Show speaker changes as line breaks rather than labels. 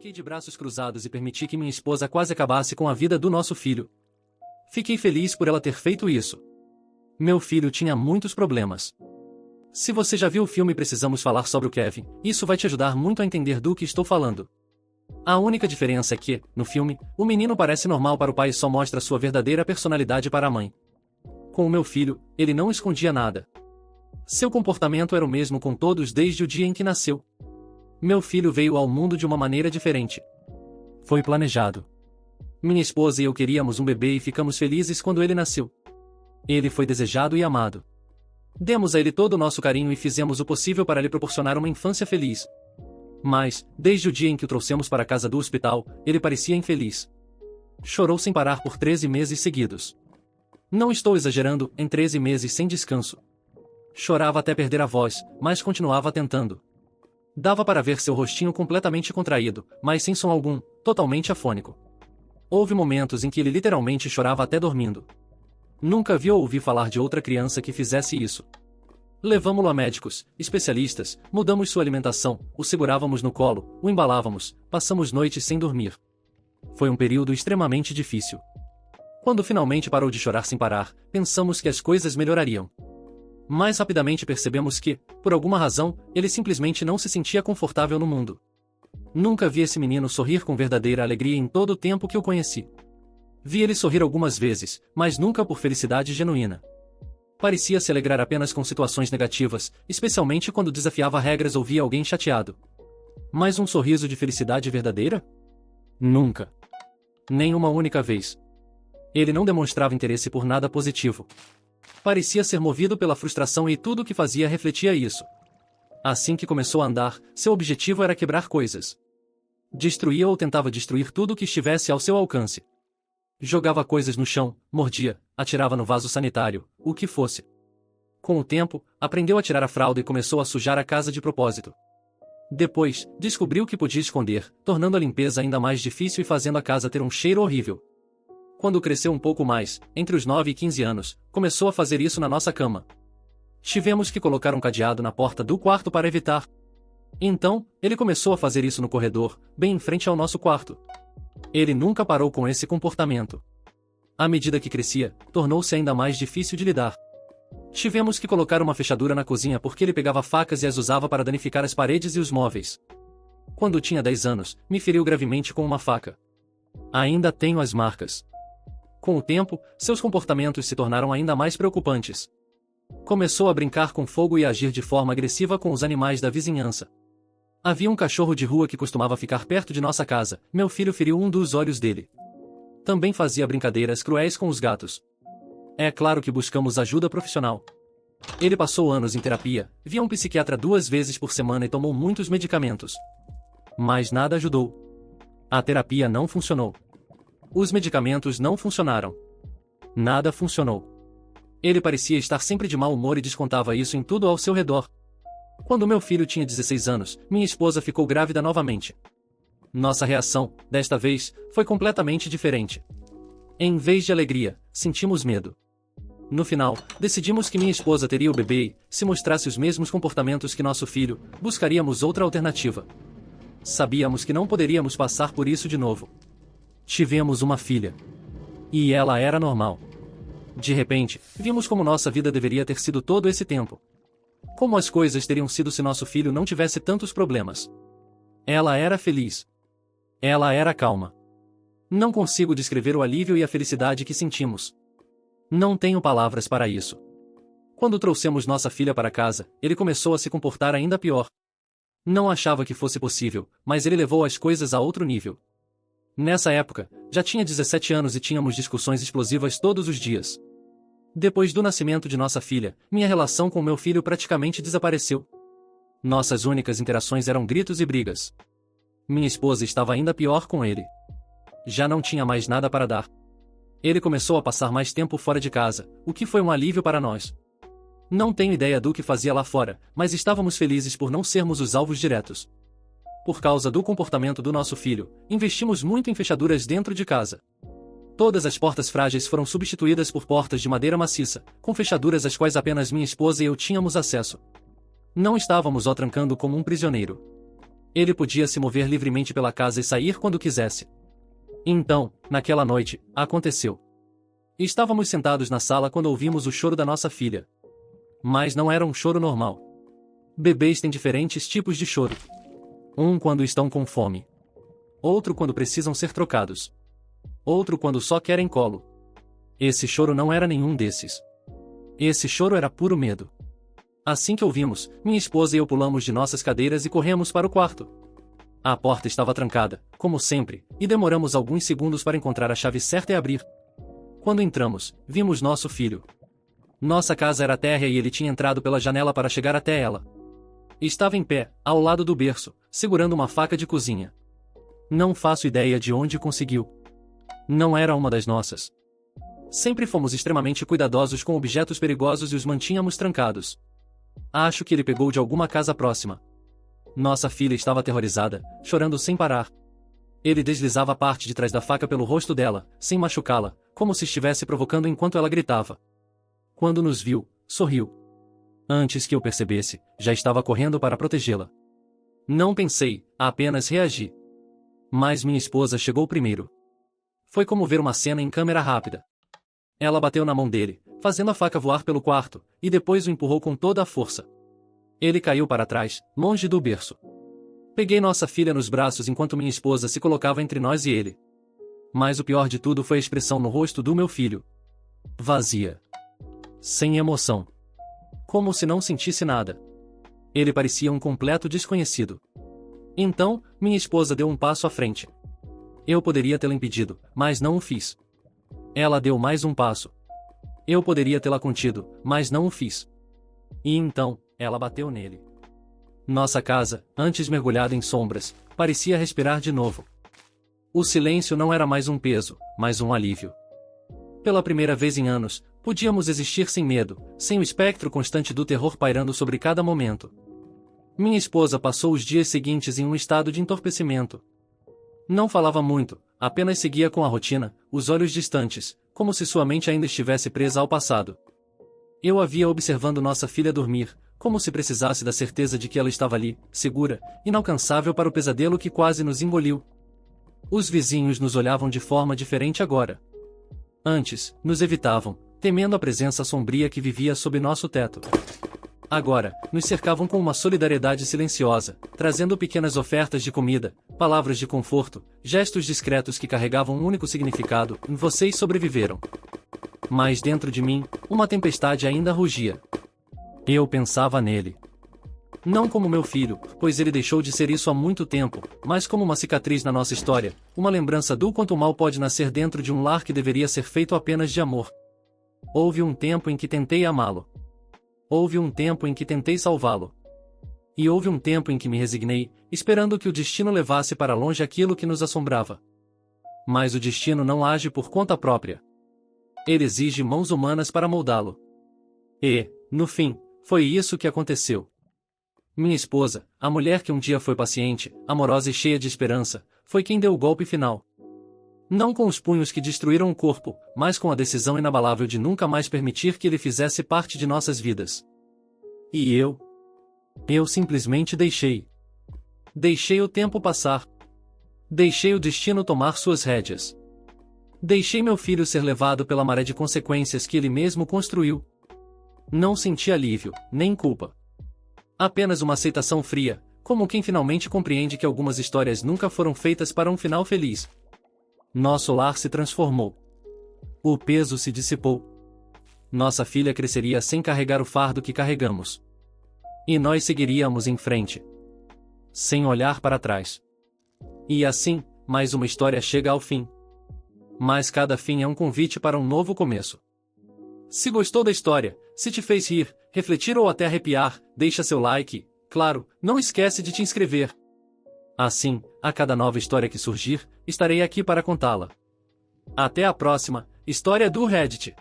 Fiquei de braços cruzados e permiti que minha esposa quase acabasse com a vida do nosso filho. Fiquei feliz por ela ter feito isso. Meu filho tinha muitos problemas. Se você já viu o filme Precisamos Falar sobre o Kevin, isso vai te ajudar muito a entender do que estou falando. A única diferença é que, no filme, o menino parece normal para o pai e só mostra sua verdadeira personalidade para a mãe. Com o meu filho, ele não escondia nada. Seu comportamento era o mesmo com todos desde o dia em que nasceu. Meu filho veio ao mundo de uma maneira diferente. Foi planejado. Minha esposa e eu queríamos um bebê e ficamos felizes quando ele nasceu. Ele foi desejado e amado. Demos a ele todo o nosso carinho e fizemos o possível para lhe proporcionar uma infância feliz. Mas, desde o dia em que o trouxemos para a casa do hospital, ele parecia infeliz. Chorou sem parar por 13 meses seguidos. Não estou exagerando, em 13 meses sem descanso. Chorava até perder a voz, mas continuava tentando. Dava para ver seu rostinho completamente contraído, mas sem som algum, totalmente afônico. Houve momentos em que ele literalmente chorava até dormindo. Nunca vi ou ouvi falar de outra criança que fizesse isso. Levamo-lo a médicos, especialistas, mudamos sua alimentação, o segurávamos no colo, o embalávamos, passamos noites sem dormir. Foi um período extremamente difícil. Quando finalmente parou de chorar sem parar, pensamos que as coisas melhorariam. Mas rapidamente percebemos que, por alguma razão, ele simplesmente não se sentia confortável no mundo. Nunca vi esse menino sorrir com verdadeira alegria em todo o tempo que o conheci. Vi ele sorrir algumas vezes, mas nunca por felicidade genuína. Parecia se alegrar apenas com situações negativas, especialmente quando desafiava regras ou via alguém chateado. Mas um sorriso de felicidade verdadeira? Nunca. Nem uma única vez. Ele não demonstrava interesse por nada positivo. Parecia ser movido pela frustração e tudo o que fazia refletia isso. Assim que começou a andar, seu objetivo era quebrar coisas. Destruía ou tentava destruir tudo o que estivesse ao seu alcance. Jogava coisas no chão, mordia, atirava no vaso sanitário, o que fosse. Com o tempo, aprendeu a tirar a fralda e começou a sujar a casa de propósito. Depois, descobriu que podia esconder, tornando a limpeza ainda mais difícil e fazendo a casa ter um cheiro horrível. Quando cresceu um pouco mais, entre os 9 e 15 anos, começou a fazer isso na nossa cama. Tivemos que colocar um cadeado na porta do quarto para evitar. Então, ele começou a fazer isso no corredor, bem em frente ao nosso quarto. Ele nunca parou com esse comportamento. À medida que crescia, tornou-se ainda mais difícil de lidar. Tivemos que colocar uma fechadura na cozinha porque ele pegava facas e as usava para danificar as paredes e os móveis. Quando tinha 10 anos, me feriu gravemente com uma faca. Ainda tenho as marcas. Com o tempo, seus comportamentos se tornaram ainda mais preocupantes. Começou a brincar com fogo e a agir de forma agressiva com os animais da vizinhança. Havia um cachorro de rua que costumava ficar perto de nossa casa. Meu filho feriu um dos olhos dele. Também fazia brincadeiras cruéis com os gatos. É claro que buscamos ajuda profissional. Ele passou anos em terapia, via um psiquiatra 2 vezes por semana e tomou muitos medicamentos. Mas nada ajudou. A terapia não funcionou. Os medicamentos não funcionaram. Nada funcionou. Ele parecia estar sempre de mau humor e descontava isso em tudo ao seu redor. Quando meu filho tinha 16 anos, minha esposa ficou grávida novamente. Nossa reação, desta vez, foi completamente diferente. Em vez de alegria, sentimos medo. No final, decidimos que minha esposa teria o bebê e, se mostrasse os mesmos comportamentos que nosso filho, buscaríamos outra alternativa. Sabíamos que não poderíamos passar por isso de novo. Tivemos uma filha. E ela era normal. De repente, vimos como nossa vida deveria ter sido todo esse tempo. Como as coisas teriam sido se nosso filho não tivesse tantos problemas. Ela era feliz. Ela era calma. Não consigo descrever o alívio e a felicidade que sentimos. Não tenho palavras para isso. Quando trouxemos nossa filha para casa, ele começou a se comportar ainda pior. Não achava que fosse possível, mas ele levou as coisas a outro nível. Nessa época, já tinha 17 anos e tínhamos discussões explosivas todos os dias. Depois do nascimento de nossa filha, minha relação com meu filho praticamente desapareceu. Nossas únicas interações eram gritos e brigas. Minha esposa estava ainda pior com ele. Já não tinha mais nada para dar. Ele começou a passar mais tempo fora de casa, o que foi um alívio para nós. Não tenho ideia do que fazia lá fora, mas estávamos felizes por não sermos os alvos diretos. Por causa do comportamento do nosso filho, investimos muito em fechaduras dentro de casa. Todas as portas frágeis foram substituídas por portas de madeira maciça, com fechaduras às quais apenas minha esposa e eu tínhamos acesso. Não estávamos o trancando como um prisioneiro. Ele podia se mover livremente pela casa e sair quando quisesse. Então, naquela noite, aconteceu. Estávamos sentados na sala quando ouvimos o choro da nossa filha. Mas não era um choro normal. Bebês têm diferentes tipos de choro. Um quando estão com fome. Outro quando precisam ser trocados. Outro quando só querem colo. Esse choro não era nenhum desses. Esse choro era puro medo. Assim que ouvimos, minha esposa e eu pulamos de nossas cadeiras e corremos para o quarto. A porta estava trancada, como sempre, e demoramos alguns segundos para encontrar a chave certa e abrir. Quando entramos, vimos nosso filho. Nossa casa era térrea e ele tinha entrado pela janela para chegar até ela. Estava em pé, ao lado do berço, segurando uma faca de cozinha. Não faço ideia de onde conseguiu. Não era uma das nossas. Sempre fomos extremamente cuidadosos com objetos perigosos e os mantínhamos trancados. Acho que ele pegou de alguma casa próxima. Nossa filha estava aterrorizada, chorando sem parar. Ele deslizava a parte de trás da faca pelo rosto dela, sem machucá-la, como se estivesse provocando enquanto ela gritava. Quando nos viu, sorriu. Antes que eu percebesse, já estava correndo para protegê-la. Não pensei, apenas reagi. Mas minha esposa chegou primeiro. Foi como ver uma cena em câmera rápida. Ela bateu na mão dele, fazendo a faca voar pelo quarto, e depois o empurrou com toda a força. Ele caiu para trás, longe do berço. Peguei nossa filha nos braços enquanto minha esposa se colocava entre nós e ele. Mas o pior de tudo foi a expressão no rosto do meu filho. Vazia. Sem emoção. Como se não sentisse nada. Ele parecia um completo desconhecido. Então, minha esposa deu um passo à frente. Eu poderia tê-la impedido, mas não o fiz. Ela deu mais um passo. Eu poderia tê-la contido, mas não o fiz. E então, ela bateu nele. Nossa casa, antes mergulhada em sombras, parecia respirar de novo. O silêncio não era mais um peso, mas um alívio. Pela primeira vez em anos, podíamos existir sem medo, sem o espectro constante do terror pairando sobre cada momento. Minha esposa passou os dias seguintes em um estado de entorpecimento. Não falava muito, apenas seguia com a rotina, os olhos distantes, como se sua mente ainda estivesse presa ao passado. Eu a via observando nossa filha dormir, como se precisasse da certeza de que ela estava ali, segura, inalcançável para o pesadelo que quase nos engoliu. Os vizinhos nos olhavam de forma diferente agora. Antes, nos evitavam, temendo a presença sombria que vivia sob nosso teto. Agora, nos cercavam com uma solidariedade silenciosa, trazendo pequenas ofertas de comida, palavras de conforto, gestos discretos que carregavam um único significado: vocês sobreviveram. Mas dentro de mim, uma tempestade ainda rugia. Eu pensava nele. Não como meu filho, pois ele deixou de ser isso há muito tempo, mas como uma cicatriz na nossa história, uma lembrança do quanto mal pode nascer dentro de um lar que deveria ser feito apenas de amor. Houve um tempo em que tentei amá-lo. Houve um tempo em que tentei salvá-lo. E houve um tempo em que me resignei, esperando que o destino levasse para longe aquilo que nos assombrava. Mas o destino não age por conta própria. Ele exige mãos humanas para moldá-lo. E, no fim, foi isso que aconteceu. Minha esposa, a mulher que um dia foi paciente, amorosa e cheia de esperança, foi quem deu o golpe final. Não com os punhos que destruíram o corpo, mas com a decisão inabalável de nunca mais permitir que ele fizesse parte de nossas vidas. E eu? Eu simplesmente deixei. Deixei o tempo passar. Deixei o destino tomar suas rédeas. Deixei meu filho ser levado pela maré de consequências que ele mesmo construiu. Não senti alívio, nem culpa. Apenas uma aceitação fria, como quem finalmente compreende que algumas histórias nunca foram feitas para um final feliz. Nosso lar se transformou. O peso se dissipou. Nossa filha cresceria sem carregar o fardo que carregamos. E nós seguiríamos em frente. Sem olhar para trás. E assim, mais uma história chega ao fim. Mas cada fim é um convite para um novo começo. Se gostou da história, se te fez rir, refletir ou até arrepiar, deixa seu like, claro, não esquece de te inscrever. Assim, a cada nova história que surgir, estarei aqui para contá-la. Até a próxima, História do Reddit.